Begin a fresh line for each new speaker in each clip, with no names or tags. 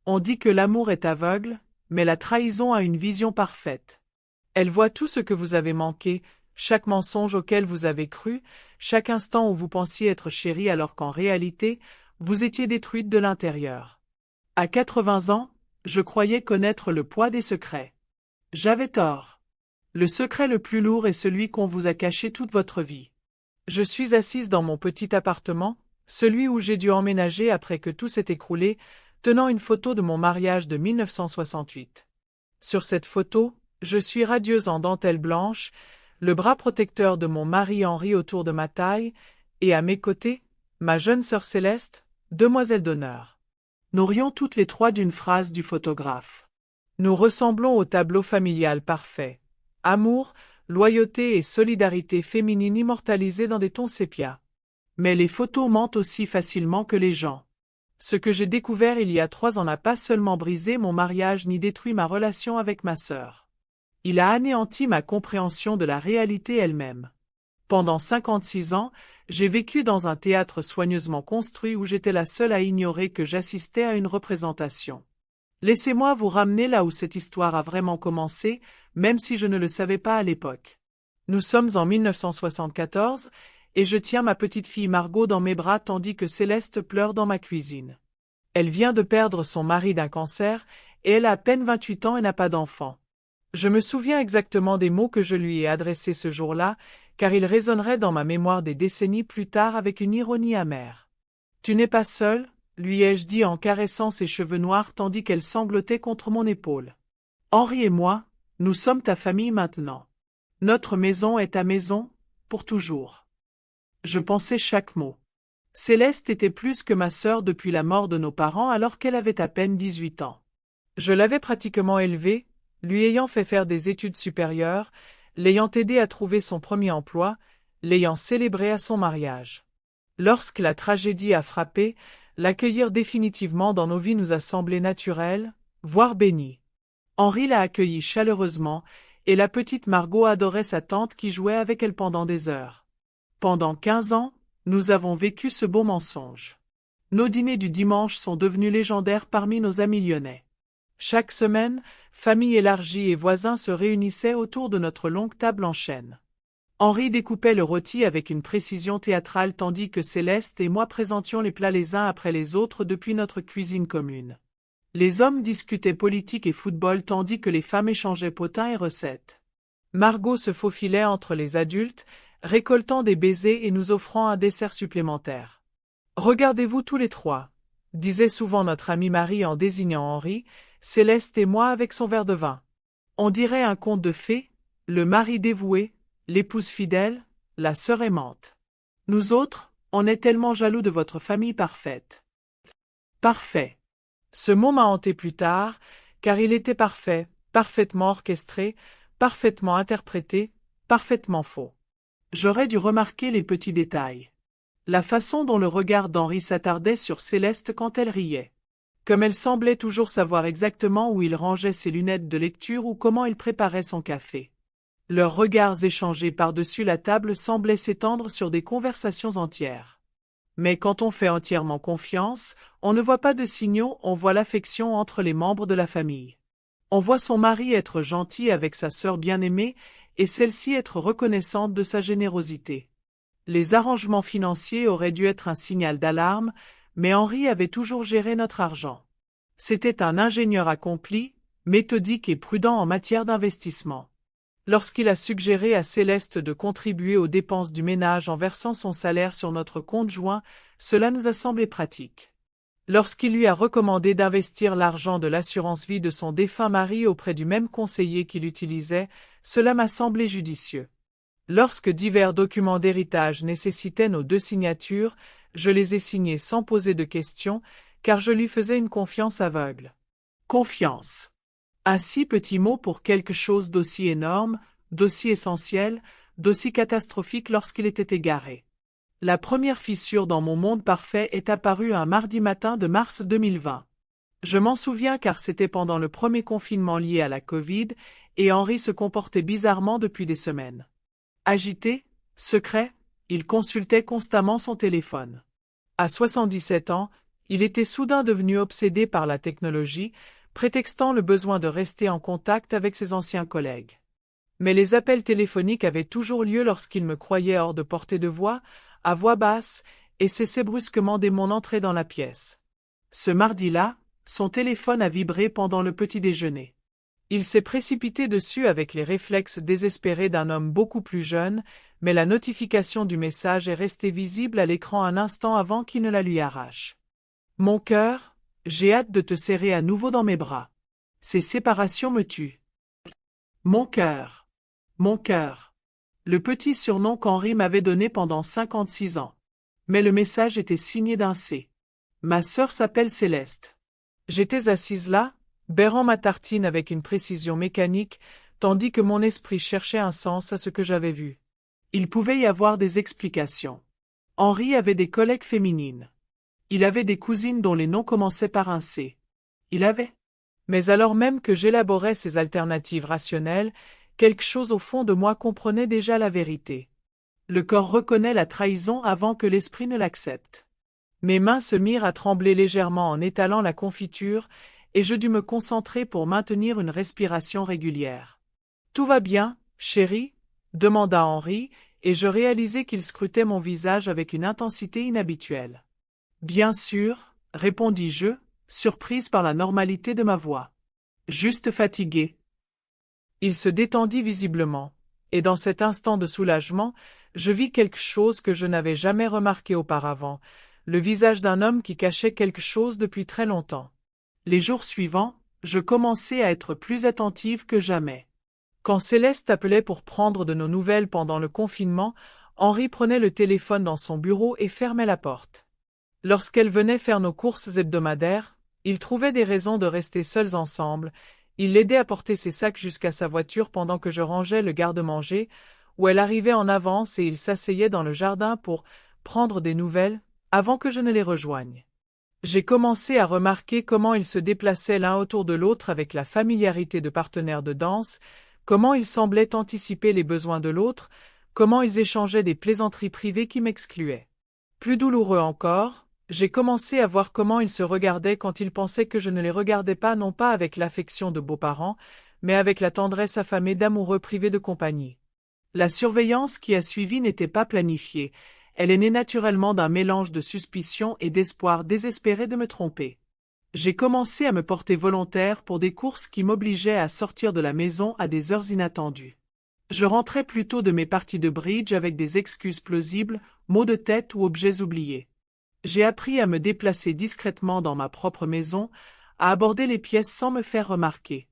On dit que l'amour est aveugle, mais la trahison a une vision parfaite. Elle voit tout ce que vous avez manqué, chaque mensonge auquel vous avez cru, chaque instant où vous pensiez être chérie alors qu'en réalité, vous étiez détruite de l'intérieur. À 80 ans, je croyais connaître le poids des secrets. J'avais tort. Le secret le plus lourd est celui qu'on vous a caché toute votre vie. Je suis assise dans mon petit appartement, celui où j'ai dû emménager après que tout s'est écroulé, tenant une photo de mon mariage de 1968. Sur cette photo, je suis radieuse en dentelle blanche, le bras protecteur de mon mari Henri autour de ma taille, et à mes côtés, ma jeune sœur Céleste, demoiselle d'honneur. Nous rions toutes les trois d'une phrase du photographe. Nous ressemblons au tableau familial parfait. Amour, loyauté et solidarité féminine immortalisées dans des tons sépia. Mais les photos mentent aussi facilement que les gens. Ce que j'ai découvert il y a 3 ans n'a pas seulement brisé mon mariage ni détruit ma relation avec ma sœur. Il a anéanti ma compréhension de la réalité elle-même. Pendant 56 ans, j'ai vécu dans un théâtre soigneusement construit où j'étais la seule à ignorer que j'assistais à une représentation. Laissez-moi vous ramener là où cette histoire a vraiment commencé, même si je ne le savais pas à l'époque. Nous sommes en 1974, et je tiens ma petite fille Margot dans mes bras tandis que Céleste pleure dans ma cuisine. Elle vient de perdre son mari d'un cancer, et elle a à peine 28 ans et n'a pas d'enfant. Je me souviens exactement des mots que je lui ai adressés ce jour-là, car ils résonneraient dans ma mémoire des décennies plus tard avec une ironie amère. « Tu n'es pas seule » lui ai-je dit en caressant ses cheveux noirs tandis qu'elle sanglotait contre mon épaule. « Henri et moi, nous sommes ta famille maintenant. Notre maison est ta maison, pour toujours. » Je pensais chaque mot. Céleste était plus que ma sœur depuis la mort de nos parents alors qu'elle avait à peine 18 ans. Je l'avais pratiquement élevée, lui ayant fait faire des études supérieures, l'ayant aidé à trouver son premier emploi, l'ayant célébré à son mariage. Lorsque la tragédie a frappé, l'accueillir définitivement dans nos vies nous a semblé naturel, voire béni. Henri l'a accueillie chaleureusement, et la petite Margot adorait sa tante qui jouait avec elle pendant des heures. Pendant 15 ans, nous avons vécu ce beau mensonge. Nos dîners du dimanche sont devenus légendaires parmi nos amis lyonnais. Chaque semaine, famille élargie et voisins se réunissaient autour de notre longue table en chêne. Henri découpait le rôti avec une précision théâtrale tandis que Céleste et moi présentions les plats les uns après les autres depuis notre cuisine commune. Les hommes discutaient politique et football tandis que les femmes échangeaient potins et recettes. Margot se faufilait entre les adultes, récoltant des baisers et nous offrant un dessert supplémentaire. « Regardez-vous tous les trois » disait souvent notre amie Marie en désignant Henri, Céleste et moi avec son verre de vin. On dirait un conte de fées, le mari dévoué, l'épouse fidèle, la sœur aimante. Nous autres, on est tellement jaloux de votre famille parfaite. Parfait. Ce mot m'a hanté plus tard, car il était parfait, parfaitement orchestré, parfaitement interprété, parfaitement faux. J'aurais dû remarquer les petits détails. La façon dont le regard d'Henri s'attardait sur Céleste quand elle riait. Comme elle semblait toujours savoir exactement où il rangeait ses lunettes de lecture ou comment il préparait son café. Leurs regards échangés par-dessus la table semblaient s'étendre sur des conversations entières. Mais quand on fait entièrement confiance, on ne voit pas de signaux, on voit l'affection entre les membres de la famille. On voit son mari être gentil avec sa sœur bien-aimée et celle-ci être reconnaissante de sa générosité. Les arrangements financiers auraient dû être un signal d'alarme, mais Henri avait toujours géré notre argent. C'était un ingénieur accompli, méthodique et prudent en matière d'investissement. Lorsqu'il a suggéré à Céleste de contribuer aux dépenses du ménage en versant son salaire sur notre compte joint, cela nous a semblé pratique. Lorsqu'il lui a recommandé d'investir l'argent de l'assurance vie de son défunt mari auprès du même conseiller qu'il utilisait, cela m'a semblé judicieux. Lorsque divers documents d'héritage nécessitaient nos 2 signatures, je les ai signés sans poser de questions, car je lui faisais une confiance aveugle. Confiance. Un si petit mot pour quelque chose d'aussi énorme, d'aussi essentiel, d'aussi catastrophique lorsqu'il était égaré. La première fissure dans mon monde parfait est apparue un mardi matin de mars 2020. Je m'en souviens car c'était pendant le premier confinement lié à la Covid, et Henri se comportait bizarrement depuis des semaines. Agité, secret, il consultait constamment son téléphone. À 77 ans, Il était soudain devenu obsédé par la technologie, prétextant le besoin de rester en contact avec ses anciens collègues. Mais les appels téléphoniques avaient toujours lieu lorsqu'il me croyait hors de portée de voix, à voix basse, et cessaient brusquement dès mon entrée dans la pièce. Ce mardi-là, son téléphone a vibré pendant le petit déjeuner. Il s'est précipité dessus avec les réflexes désespérés d'un homme beaucoup plus jeune, mais la notification du message est restée visible à l'écran un instant avant qu'il ne la lui arrache. Mon cœur, j'ai hâte de te serrer à nouveau dans mes bras. Ces séparations me tuent. Mon cœur. Mon cœur. Le petit surnom qu'Henri m'avait donné pendant 56 ans. Mais le message était signé d'un C. Ma sœur s'appelle Céleste. J'étais assise là, beurrant ma tartine avec une précision mécanique, tandis que mon esprit cherchait un sens à ce que j'avais vu. Il pouvait y avoir des explications. Henri avait des collègues féminines. Il avait des cousines dont les noms commençaient par un C. Il avait. Mais alors même que j'élaborais ces alternatives rationnelles, quelque chose au fond de moi comprenait déjà la vérité. Le corps reconnaît la trahison avant que l'esprit ne l'accepte. Mes mains se mirent à trembler légèrement en étalant la confiture, et je dus me concentrer pour maintenir une respiration régulière. « Tout va bien, chérie ?» demanda Henri, et je réalisai qu'il scrutait mon visage avec une intensité inhabituelle. « Bien sûr, » répondis-je, surprise par la normalité de ma voix. « Juste fatigué. » Il se détendit visiblement, et dans cet instant de soulagement, je vis quelque chose que je n'avais jamais remarqué auparavant, le visage d'un homme qui cachait quelque chose depuis très longtemps. Les jours suivants, je commençai à être plus attentive que jamais. Quand Céleste appelait pour prendre de nos nouvelles pendant le confinement, Henri prenait le téléphone dans son bureau et fermait la porte. Lorsqu'elle venait faire nos courses hebdomadaires, ils trouvaient des raisons de rester seuls ensemble. Il l'aidait à porter ses sacs jusqu'à sa voiture pendant que je rangeais le garde-manger, où elle arrivait en avance et il s'asseyait dans le jardin pour prendre des nouvelles, avant que je ne les rejoigne. J'ai commencé à remarquer comment ils se déplaçaient l'un autour de l'autre avec la familiarité de partenaires de danse, comment ils semblaient anticiper les besoins de l'autre, comment ils échangeaient des plaisanteries privées qui m'excluaient. Plus douloureux encore, j'ai commencé à voir comment ils se regardaient quand ils pensaient que je ne les regardais pas non pas avec l'affection de beaux-parents, mais avec la tendresse affamée d'amoureux privés de compagnie. La surveillance qui a suivi n'était pas planifiée, elle est née naturellement d'un mélange de suspicion et d'espoir désespéré de me tromper. J'ai commencé à me porter volontaire pour des courses qui m'obligeaient à sortir de la maison à des heures inattendues. Je rentrais plutôt de mes parties de bridge avec des excuses plausibles, maux de tête ou objets oubliés. J'ai appris à me déplacer discrètement dans ma propre maison, à aborder les pièces sans me faire remarquer.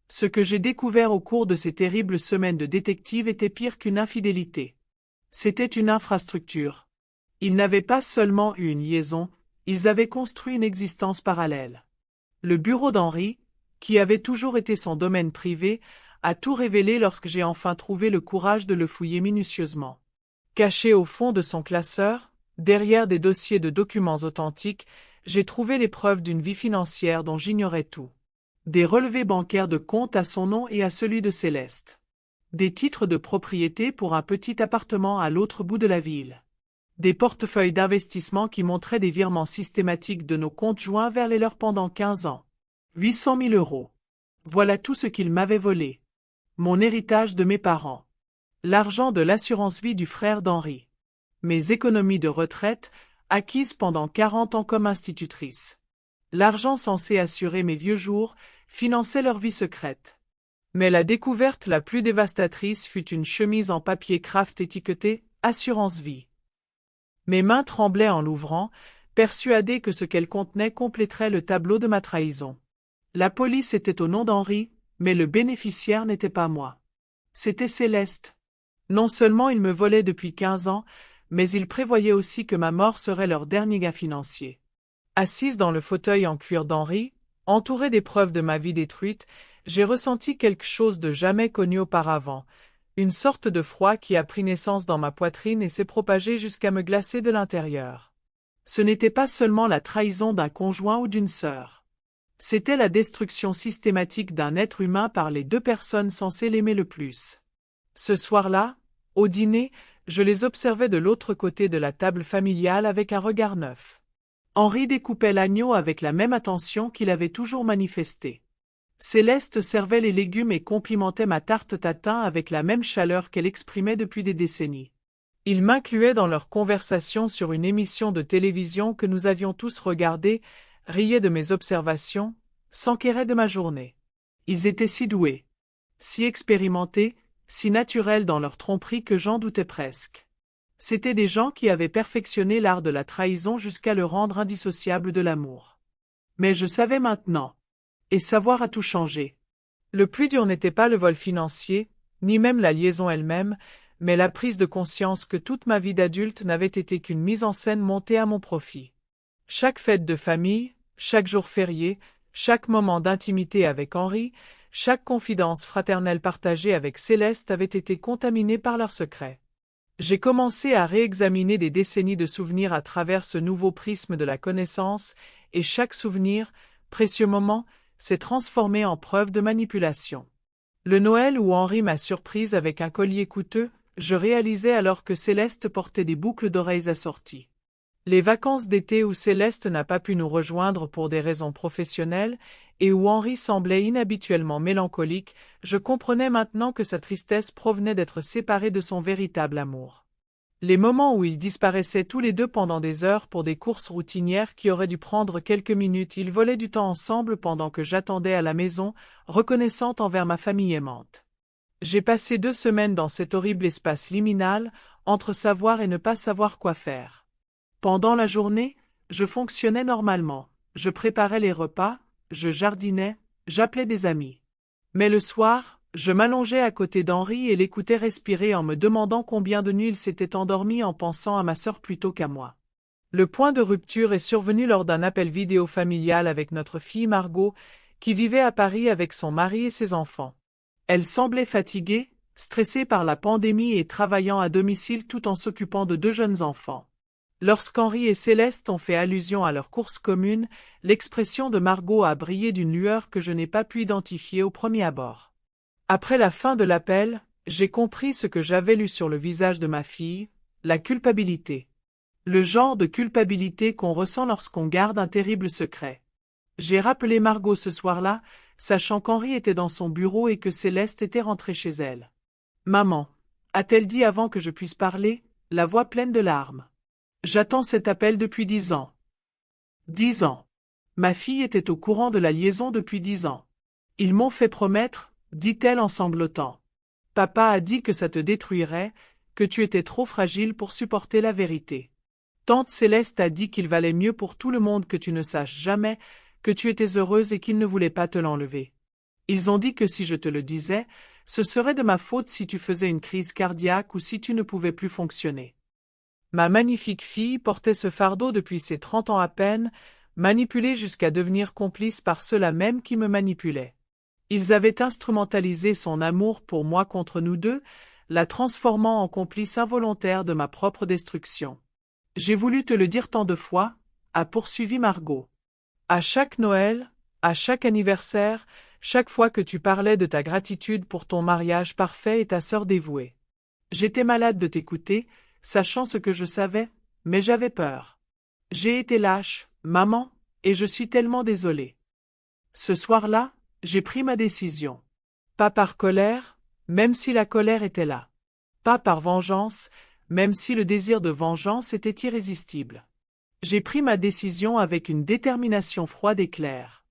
Ce que j'ai découvert au cours de ces terribles semaines de détective était pire qu'une infidélité. C'était une infrastructure. Ils n'avaient pas seulement eu une liaison, ils avaient construit une existence parallèle. Le bureau d'Henri, qui avait toujours été son domaine privé, a tout révélé lorsque j'ai enfin trouvé le courage de le fouiller minutieusement. Caché au fond de son classeur, derrière des dossiers de documents authentiques, j'ai trouvé les preuves d'une vie financière dont j'ignorais tout. Des relevés bancaires de compte à son nom et à celui de Céleste. Des titres de propriété pour un petit appartement à l'autre bout de la ville. Des portefeuilles d'investissement qui montraient des virements systématiques de nos comptes joints vers les leurs pendant 15 ans. 800 000 €. Voilà tout ce qu'ils m'avaient volé. Mon héritage de mes parents. L'argent de l'assurance vie du frère d'Henri. Mes économies de retraite, acquises pendant 40 ans comme institutrice. L'argent censé assurer mes vieux jours, finançait leur vie secrète. Mais la découverte la plus dévastatrice fut une chemise en papier craft étiquetée « Assurance vie ». Mes mains tremblaient en l'ouvrant, persuadées que ce qu'elle contenait compléterait le tableau de ma trahison. La police était au nom d'Henri, mais le bénéficiaire n'était pas moi. C'était Céleste. Non seulement ils me volaient depuis 15 ans, mais ils prévoyaient aussi que ma mort serait leur dernier gain financier. Assise dans le fauteuil en cuir d'Henri, entourée des preuves de ma vie détruite, j'ai ressenti quelque chose de jamais connu auparavant, une sorte de froid qui a pris naissance dans ma poitrine et s'est propagé jusqu'à me glacer de l'intérieur. Ce n'était pas seulement la trahison d'un conjoint ou d'une sœur. C'était la destruction systématique d'un être humain par les deux personnes censées l'aimer le plus. Ce soir-là, au dîner, je les observais de l'autre côté de la table familiale avec un regard neuf. Henri découpait l'agneau avec la même attention qu'il avait toujours manifestée. Céleste servait les légumes et complimentait ma tarte tatin avec la même chaleur qu'elle exprimait depuis des décennies. Ils m'incluaient dans leur conversation sur une émission de télévision que nous avions tous regardée, riaient de mes observations, s'enquéraient de ma journée. Ils étaient si doués, si expérimentés, si naturels dans leur tromperie que j'en doutais presque. C'étaient des gens qui avaient perfectionné l'art de la trahison jusqu'à le rendre indissociable de l'amour. Mais je savais maintenant. Et savoir a tout changé. Le plus dur n'était pas le vol financier, ni même la liaison elle-même, mais la prise de conscience que toute ma vie d'adulte n'avait été qu'une mise en scène montée à mon profit. Chaque fête de famille, chaque jour férié, chaque moment d'intimité avec Henri, chaque confidence fraternelle partagée avec Céleste avait été contaminée par leurs secrets. J'ai commencé à réexaminer des décennies de souvenirs à travers ce nouveau prisme de la connaissance, et chaque souvenir, précieux moment, s'est transformé en preuve de manipulation. Le Noël où Henri m'a surprise avec un collier coûteux, je réalisais alors que Céleste portait des boucles d'oreilles assorties. Les vacances d'été où Céleste n'a pas pu nous rejoindre pour des raisons professionnelles, et où Henri semblait inhabituellement mélancolique, je comprenais maintenant que sa tristesse provenait d'être séparé de son véritable amour. Les moments où ils disparaissaient tous les deux pendant des heures pour des courses routinières qui auraient dû prendre quelques minutes, ils volaient du temps ensemble pendant que j'attendais à la maison, reconnaissante envers ma famille aimante. J'ai passé 2 semaines dans cet horrible espace liminal, entre savoir et ne pas savoir quoi faire. Pendant la journée, je fonctionnais normalement, je préparais les repas, je jardinais, j'appelais des amis. Mais le soir, je m'allongeais à côté d'Henri et l'écoutais respirer en me demandant combien de nuits il s'était endormi en pensant à ma sœur plutôt qu'à moi. Le point de rupture est survenu lors d'un appel vidéo familial avec notre fille Margot, qui vivait à Paris avec son mari et ses enfants. Elle semblait fatiguée, stressée par la pandémie et travaillant à domicile tout en s'occupant de 2 jeunes enfants. Lorsqu'Henri et Céleste ont fait allusion à leur course commune, l'expression de Margot a brillé d'une lueur que je n'ai pas pu identifier au premier abord. Après la fin de l'appel, j'ai compris ce que j'avais lu sur le visage de ma fille, la culpabilité. Le genre de culpabilité qu'on ressent lorsqu'on garde un terrible secret. J'ai rappelé Margot ce soir-là, sachant qu'Henri était dans son bureau et que Céleste était rentrée chez elle. « Maman, a-t-elle dit avant que je puisse parler, la voix pleine de larmes. J'attends cet appel depuis 10 ans. 10 ans. Ma fille était au courant de la liaison depuis 10 ans. Ils m'ont fait promettre, dit-elle en sanglotant. Papa a dit que ça te détruirait, que tu étais trop fragile pour supporter la vérité. Tante Céleste a dit qu'il valait mieux pour tout le monde que tu ne saches jamais, que tu étais heureuse et qu'ils ne voulaient pas te l'enlever. Ils ont dit que si je te le disais, ce serait de ma faute si tu faisais une crise cardiaque ou si tu ne pouvais plus fonctionner. Ma magnifique fille portait ce fardeau depuis ses 30 ans à peine, manipulée jusqu'à devenir complice par ceux-là même qui me manipulaient. Ils avaient instrumentalisé son amour pour moi contre nous deux, la transformant en complice involontaire de ma propre destruction. J'ai voulu te le dire tant de fois, a poursuivi Margot. À chaque Noël, à chaque anniversaire, chaque fois que tu parlais de ta gratitude pour ton mariage parfait et ta sœur dévouée. J'étais malade de t'écouter, sachant ce que je savais, mais j'avais peur. J'ai été lâche, maman, et je suis tellement désolée. Ce soir-là, j'ai pris ma décision. Pas par colère, même si la colère était là. Pas par vengeance, même si le désir de vengeance était irrésistible. J'ai pris ma décision avec une détermination froide et claire.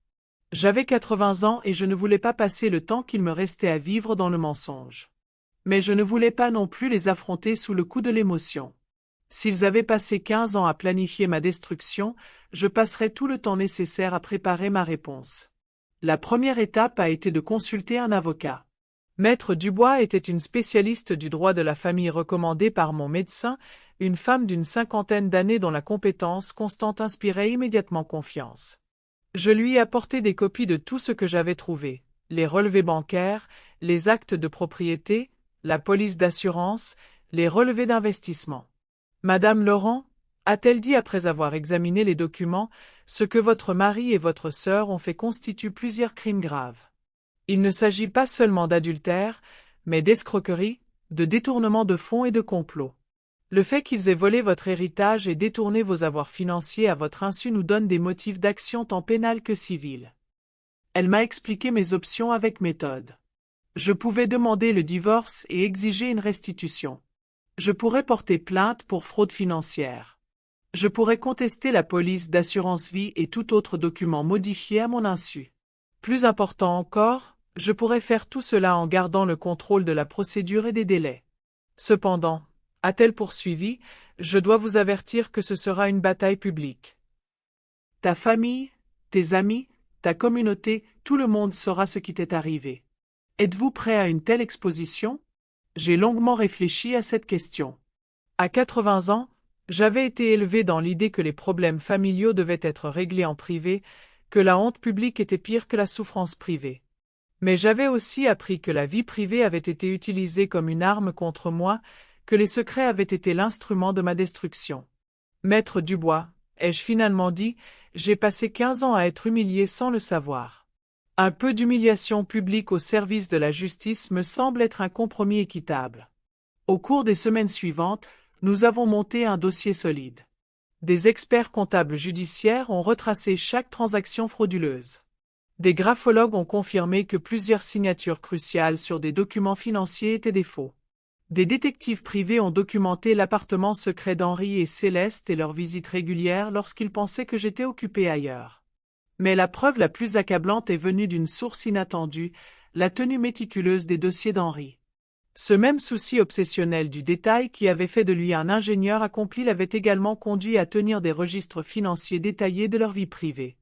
J'avais 80 ans et je ne voulais pas passer le temps qu'il me restait à vivre dans le mensonge. Mais je ne voulais pas non plus les affronter sous le coup de l'émotion. S'ils avaient passé 15 ans à planifier ma destruction, je passerais tout le temps nécessaire à préparer ma réponse. La première étape a été de consulter un avocat. Maître Dubois était une spécialiste du droit de la famille recommandée par mon médecin, une femme d'une 50aine d'années dont la compétence constante inspirait immédiatement confiance. Je lui ai apporté des copies de tout ce que j'avais trouvé, les relevés bancaires, les actes de propriété, la police d'assurance, les relevés d'investissement. Madame Laurent, a-t-elle dit après avoir examiné les documents, ce que votre mari et votre sœur ont fait constitue plusieurs crimes graves. Il ne s'agit pas seulement d'adultère, mais d'escroquerie, de détournement de fonds et de complot. Le fait qu'ils aient volé votre héritage et détourné vos avoirs financiers à votre insu nous donne des motifs d'action tant pénale que civile. Elle m'a expliqué mes options avec méthode. Je pouvais demander le divorce et exiger une restitution. Je pourrais porter plainte pour fraude financière. Je pourrais contester la police d'assurance vie et tout autre document modifié à mon insu. Plus important encore, je pourrais faire tout cela en gardant le contrôle de la procédure et des délais. Cependant, a-t-elle poursuivi, je dois vous avertir que ce sera une bataille publique. Ta famille, tes amis, ta communauté, tout le monde saura ce qui t'est arrivé. Êtes-vous prêt à une telle exposition? J'ai longuement réfléchi à cette question. À 80 ans, j'avais été élevé dans l'idée que les problèmes familiaux devaient être réglés en privé, que la honte publique était pire que la souffrance privée. Mais j'avais aussi appris que la vie privée avait été utilisée comme une arme contre moi, que les secrets avaient été l'instrument de ma destruction. Maître Dubois, ai-je finalement dit, j'ai passé 15 ans à être humilié sans le savoir. Un peu d'humiliation publique au service de la justice me semble être un compromis équitable. Au cours des semaines suivantes, nous avons monté un dossier solide. Des experts comptables judiciaires ont retracé chaque transaction frauduleuse. Des graphologues ont confirmé que plusieurs signatures cruciales sur des documents financiers étaient des faux. Des détectives privés ont documenté l'appartement secret d'Henri et Céleste et leurs visites régulières lorsqu'ils pensaient que j'étais occupé ailleurs. Mais la preuve la plus accablante est venue d'une source inattendue, la tenue méticuleuse des dossiers d'Henri. Ce même souci obsessionnel du détail qui avait fait de lui un ingénieur accompli l'avait également conduit à tenir des registres financiers détaillés de leur vie privée.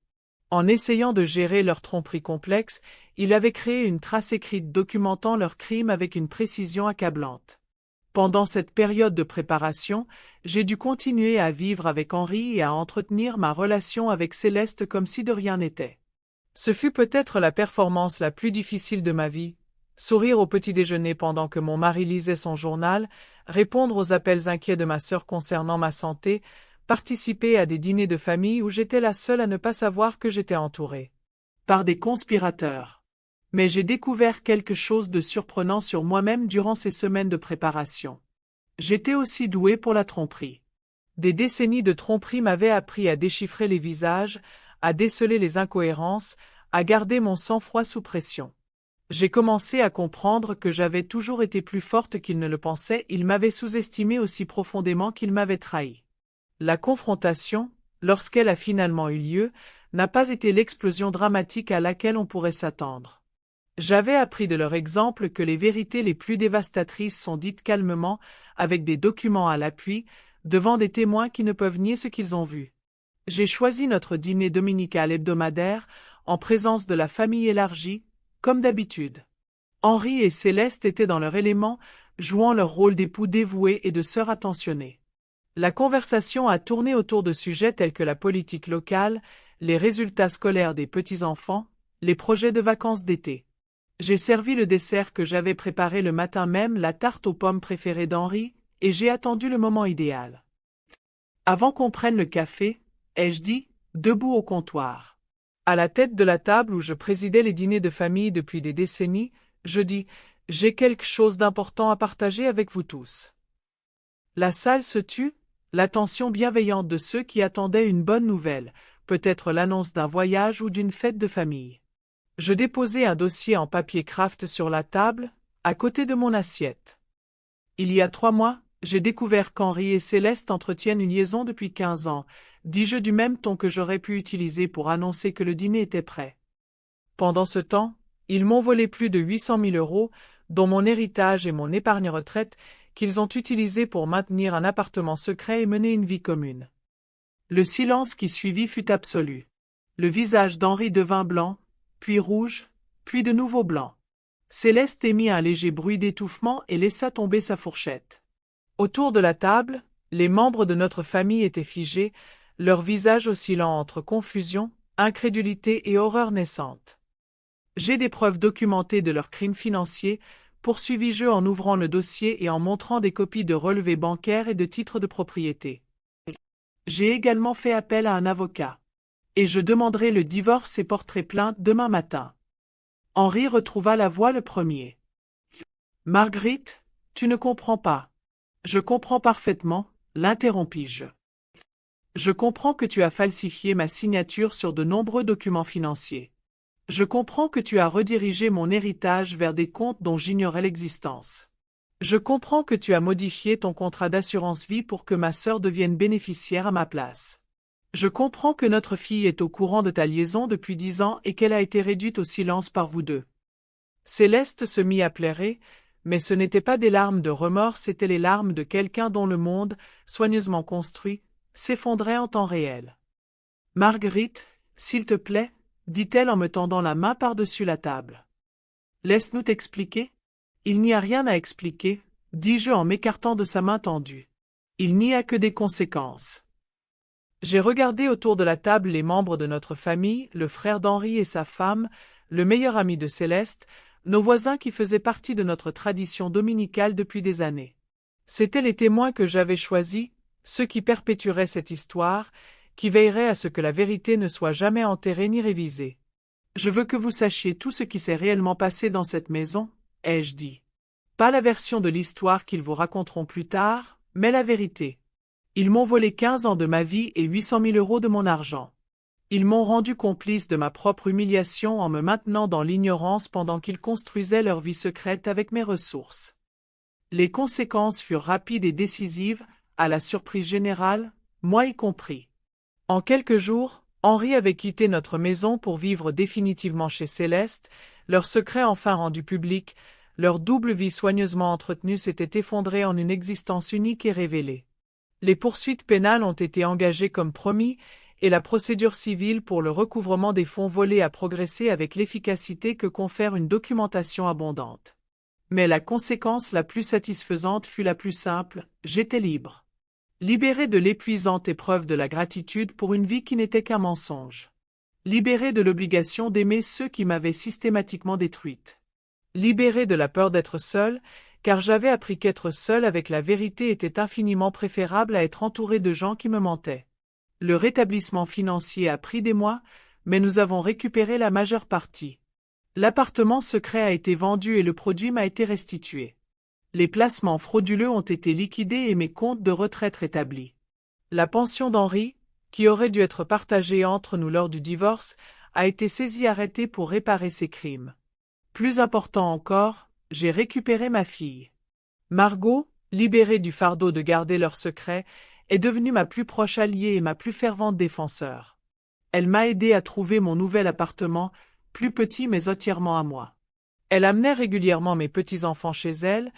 En essayant de gérer leur tromperie complexe, il avait créé une trace écrite documentant leurs crimes avec une précision accablante. Pendant cette période de préparation, j'ai dû continuer à vivre avec Henri et à entretenir ma relation avec Céleste comme si de rien n'était. Ce fut peut-être la performance la plus difficile de ma vie. Sourire au petit déjeuner pendant que mon mari lisait son journal, répondre aux appels inquiets de ma sœur concernant ma santé, participer à des dîners de famille où j'étais la seule à ne pas savoir que j'étais entourée par des conspirateurs. Mais j'ai découvert quelque chose de surprenant sur moi-même durant ces semaines de préparation. J'étais aussi douée pour la tromperie. Des décennies de tromperie m'avaient appris à déchiffrer les visages, à déceler les incohérences, à garder mon sang-froid sous pression. J'ai commencé à comprendre que j'avais toujours été plus forte qu'il ne le pensait, il m'avait sous-estimé aussi profondément qu'il m'avait trahi. La confrontation, lorsqu'elle a finalement eu lieu, n'a pas été l'explosion dramatique à laquelle on pourrait s'attendre. J'avais appris de leur exemple que les vérités les plus dévastatrices sont dites calmement, avec des documents à l'appui, devant des témoins qui ne peuvent nier ce qu'ils ont vu. J'ai choisi notre dîner dominical hebdomadaire, en présence de la famille élargie, comme d'habitude. Henri et Céleste étaient dans leur élément, jouant leur rôle d'époux dévoués et de sœurs attentionnées. La conversation a tourné autour de sujets tels que la politique locale, les résultats scolaires des petits-enfants, les projets de vacances d'été. J'ai servi le dessert que j'avais préparé le matin même, la tarte aux pommes préférée d'Henri, et j'ai attendu le moment idéal. Avant qu'on prenne le café, ai-je dit, debout au comptoir. À la tête de la table où je présidais les dîners de famille depuis des décennies, je dis « J'ai quelque chose d'important à partager avec vous tous ». La salle se tut, l'attention bienveillante de ceux qui attendaient une bonne nouvelle, peut-être l'annonce d'un voyage ou d'une fête de famille. Je déposai un dossier en papier craft sur la table, à côté de mon assiette. Il y a 3 mois, j'ai découvert qu'Henri et Céleste entretiennent une liaison depuis 15 ans, dis-je du même ton que j'aurais pu utiliser pour annoncer que le dîner était prêt. Pendant ce temps, ils m'ont volé plus de 800 000 €, dont mon héritage et mon épargne retraite, qu'ils ont utilisés pour maintenir un appartement secret et mener une vie commune. Le silence qui suivit fut absolu. Le visage d'Henri devint blanc, puis rouge, puis de nouveau blanc. Céleste émit un léger bruit d'étouffement et laissa tomber sa fourchette. Autour de la table, les membres de notre famille étaient figés, leurs visages oscillant entre confusion, incrédulité et horreur naissante. J'ai des preuves documentées de leurs crimes financiers, poursuivis-je en ouvrant le dossier et en montrant des copies de relevés bancaires et de titres de propriété. J'ai également fait appel à un avocat. Et je demanderai le divorce et porterai plainte demain matin. Henri retrouva la voix le premier. Marguerite, tu ne comprends pas. Je comprends parfaitement, l'interrompis-je. Je comprends que tu as falsifié ma signature sur de nombreux documents financiers. Je comprends que tu as redirigé mon héritage vers des comptes dont j'ignorais l'existence. Je comprends que tu as modifié ton contrat d'assurance vie pour que ma sœur devienne bénéficiaire à ma place. Je comprends que notre fille est au courant de ta liaison depuis 10 ans et qu'elle a été réduite au silence par vous deux. Céleste se mit à pleurer, mais ce n'étaient pas des larmes de remords, c'étaient les larmes de quelqu'un dont le monde, soigneusement construit, s'effondrait en temps réel. « Marguerite, s'il te plaît, dit-elle en me tendant la main par-dessus la table. Laisse-nous t'expliquer. Il n'y a rien à expliquer, dis-je en m'écartant de sa main tendue. Il n'y a que des conséquences. J'ai regardé autour de la table les membres de notre famille, le frère d'Henri et sa femme, le meilleur ami de Céleste, nos voisins qui faisaient partie de notre tradition dominicale depuis des années. C'étaient les témoins que j'avais choisis, ceux qui perpétueraient cette histoire, qui veilleraient à ce que la vérité ne soit jamais enterrée ni révisée. Je veux que vous sachiez tout ce qui s'est réellement passé dans cette maison, ai-je dit. Pas la version de l'histoire qu'ils vous raconteront plus tard, mais la vérité. Ils m'ont volé 15 ans de ma vie et 800 000 € de mon argent. Ils m'ont rendu complice de ma propre humiliation en me maintenant dans l'ignorance pendant qu'ils construisaient leur vie secrète avec mes ressources. Les conséquences furent rapides et décisives, à la surprise générale, moi y compris. En quelques jours, Henri avait quitté notre maison pour vivre définitivement chez Céleste, leur secret enfin rendu public, leur double vie soigneusement entretenue s'était effondrée en une existence unique et révélée. Les poursuites pénales ont été engagées comme promis, et la procédure civile pour le recouvrement des fonds volés a progressé avec l'efficacité que confère une documentation abondante. Mais la conséquence la plus satisfaisante fut la plus simple, j'étais libre. Libéré de l'épuisante épreuve de la gratitude pour une vie qui n'était qu'un mensonge. Libéré de l'obligation d'aimer ceux qui m'avaient systématiquement détruite. Libéré de la peur d'être seul, car j'avais appris qu'être seul avec la vérité était infiniment préférable à être entouré de gens qui me mentaient. Le rétablissement financier a pris des mois, mais nous avons récupéré la majeure partie. L'appartement secret a été vendu et le produit m'a été restitué. Les placements frauduleux ont été liquidés et mes comptes de retraite rétablis. La pension d'Henri, qui aurait dû être partagée entre nous lors du divorce, a été saisie et arrêtée pour réparer ses crimes. Plus important encore, j'ai récupéré ma fille. Margot, libérée du fardeau de garder leur secret, est devenue ma plus proche alliée et ma plus fervente défenseur. Elle m'a aidé à trouver mon nouvel appartement, plus petit mais entièrement à moi. Elle amenait régulièrement mes petits-enfants chez elle,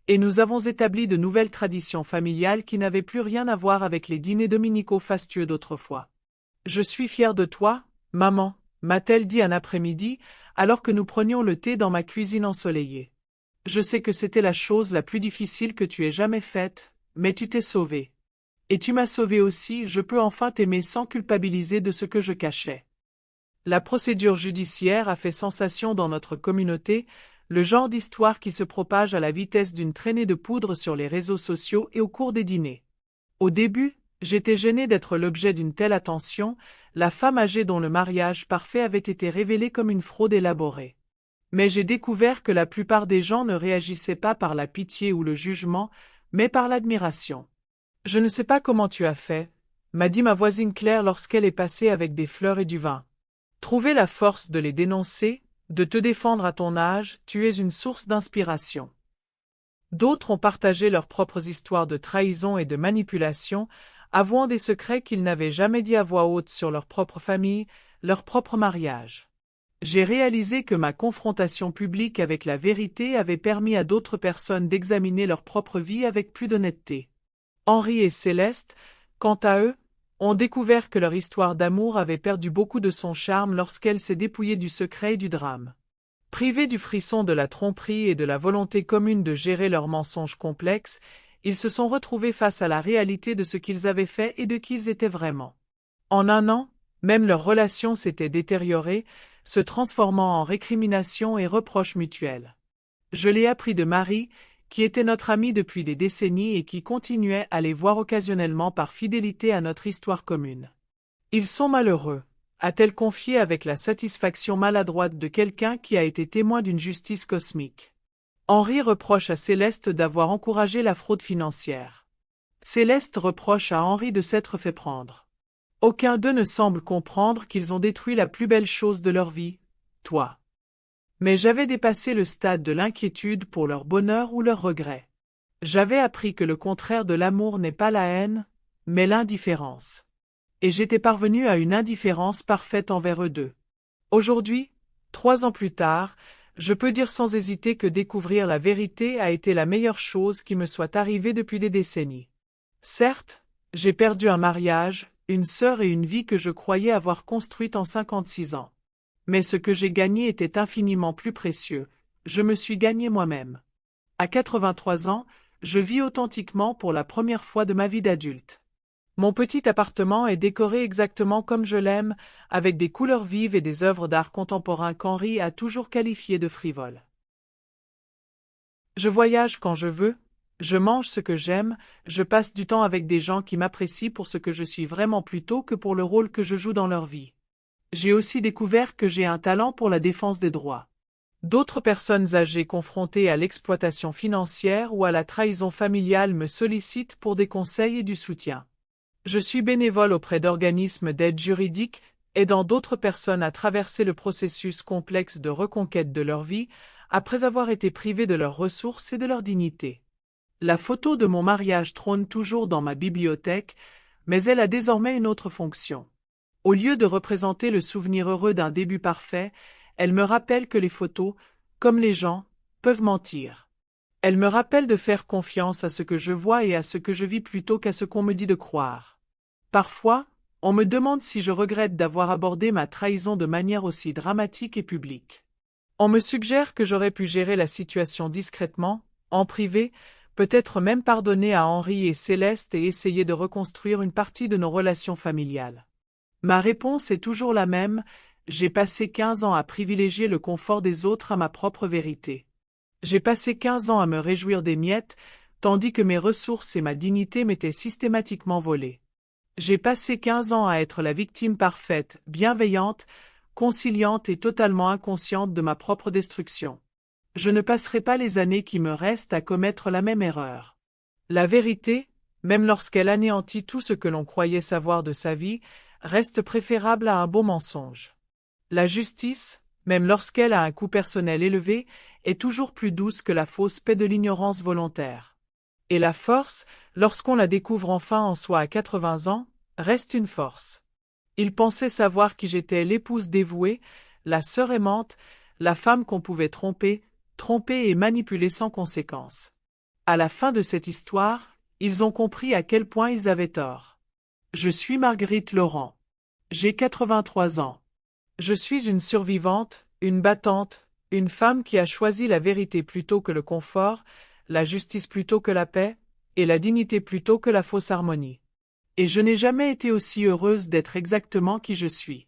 et nous avons établi de nouvelles traditions familiales qui n'avaient plus rien à voir avec les dîners dominicaux fastueux d'autrefois. « Je suis fière de toi, maman », m'a-t-elle dit un après-midi, alors que nous prenions le thé dans ma cuisine ensoleillée. « Je sais que c'était la chose la plus difficile que tu aies jamais faite, mais tu t'es sauvée. Et tu m'as sauvée aussi, je peux enfin t'aimer sans culpabiliser de ce que je cachais. » La procédure judiciaire a fait sensation dans notre communauté, le genre d'histoire qui se propage à la vitesse d'une traînée de poudre sur les réseaux sociaux et au cours des dîners. Au début, j'étais gênée d'être l'objet d'une telle attention, la femme âgée dont le mariage parfait avait été révélé comme une fraude élaborée. Mais j'ai découvert que la plupart des gens ne réagissaient pas par la pitié ou le jugement, mais par l'admiration. « Je ne sais pas comment tu as fait », m'a dit ma voisine Claire lorsqu'elle est passée avec des fleurs et du vin. « Trouver la force de les dénoncer, de te défendre à ton âge, tu es une source d'inspiration. » D'autres ont partagé leurs propres histoires de trahison et de manipulation, avouant des secrets qu'ils n'avaient jamais dit à voix haute sur leur propre famille, leur propre mariage. J'ai réalisé que ma confrontation publique avec la vérité avait permis à d'autres personnes d'examiner leur propre vie avec plus d'honnêteté. Henri et Céleste, quant à eux, ont découvert que leur histoire d'amour avait perdu beaucoup de son charme lorsqu'elle s'est dépouillée du secret et du drame. Privés du frisson de la tromperie et de la volonté commune de gérer leurs mensonges complexes, ils se sont retrouvés face à la réalité de ce qu'ils avaient fait et de qui ils étaient vraiment. En un an, même leur relation s'était détériorée, se transformant en récrimination et reproches mutuels. Je l'ai appris de Marie, qui était notre amie depuis des décennies et qui continuait à les voir occasionnellement par fidélité à notre histoire commune. « Ils sont malheureux », a-t-elle confié avec la satisfaction maladroite de quelqu'un qui a été témoin d'une justice cosmique. Henri reproche à Céleste d'avoir encouragé la fraude financière. Céleste reproche à Henri de s'être fait prendre. Aucun d'eux ne semble comprendre qu'ils ont détruit la plus belle chose de leur vie, toi. Mais j'avais dépassé le stade de l'inquiétude pour leur bonheur ou leur regret. J'avais appris que le contraire de l'amour n'est pas la haine, mais l'indifférence. Et j'étais parvenu à une indifférence parfaite envers eux deux. Aujourd'hui, 3 ans plus tard, je peux dire sans hésiter que découvrir la vérité a été la meilleure chose qui me soit arrivée depuis des décennies. Certes, j'ai perdu un mariage, une sœur et une vie que je croyais avoir construite en 56 ans. Mais ce que j'ai gagné était infiniment plus précieux, je me suis gagné moi-même. À 83 ans, je vis authentiquement pour la première fois de ma vie d'adulte. Mon petit appartement est décoré exactement comme je l'aime, avec des couleurs vives et des œuvres d'art contemporain qu'Henri a toujours qualifiées de frivoles. Je voyage quand je veux, je mange ce que j'aime, je passe du temps avec des gens qui m'apprécient pour ce que je suis vraiment plutôt que pour le rôle que je joue dans leur vie. J'ai aussi découvert que j'ai un talent pour la défense des droits. D'autres personnes âgées confrontées à l'exploitation financière ou à la trahison familiale me sollicitent pour des conseils et du soutien. Je suis bénévole auprès d'organismes d'aide juridique, aidant d'autres personnes à traverser le processus complexe de reconquête de leur vie, après avoir été privées de leurs ressources et de leur dignité. La photo de mon mariage trône toujours dans ma bibliothèque, mais elle a désormais une autre fonction. Au lieu de représenter le souvenir heureux d'un début parfait, elle me rappelle que les photos, comme les gens, peuvent mentir. Elle me rappelle de faire confiance à ce que je vois et à ce que je vis plutôt qu'à ce qu'on me dit de croire. Parfois, on me demande si je regrette d'avoir abordé ma trahison de manière aussi dramatique et publique. On me suggère que j'aurais pu gérer la situation discrètement, en privé, peut-être même pardonner à Henri et Céleste et essayer de reconstruire une partie de nos relations familiales. Ma réponse est toujours la même, j'ai passé 15 ans à privilégier le confort des autres à ma propre vérité. J'ai passé 15 ans à me réjouir des miettes, tandis que mes ressources et ma dignité m'étaient systématiquement volées. J'ai passé 15 ans à être la victime parfaite, bienveillante, conciliante et totalement inconsciente de ma propre destruction. Je ne passerai pas les années qui me restent à commettre la même erreur. La vérité, même lorsqu'elle anéantit tout ce que l'on croyait savoir de sa vie, reste préférable à un beau mensonge. La justice, même lorsqu'elle a un coût personnel élevé, est toujours plus douce que la fausse paix de l'ignorance volontaire. Et la force, lorsqu'on la découvre enfin en soi à 80 ans, reste une force. Il pensait savoir qui j'étais, l'épouse dévouée, la sœur aimante, la femme qu'on pouvait tromper et manipuler sans conséquence. À la fin de cette histoire, ils ont compris à quel point ils avaient tort. Je suis Marguerite Laurent. J'ai 83 ans. Je suis une survivante, une battante, une femme qui a choisi la vérité plutôt que le confort, la justice plutôt que la paix, et la dignité plutôt que la fausse harmonie. Et je n'ai jamais été aussi heureuse d'être exactement qui je suis.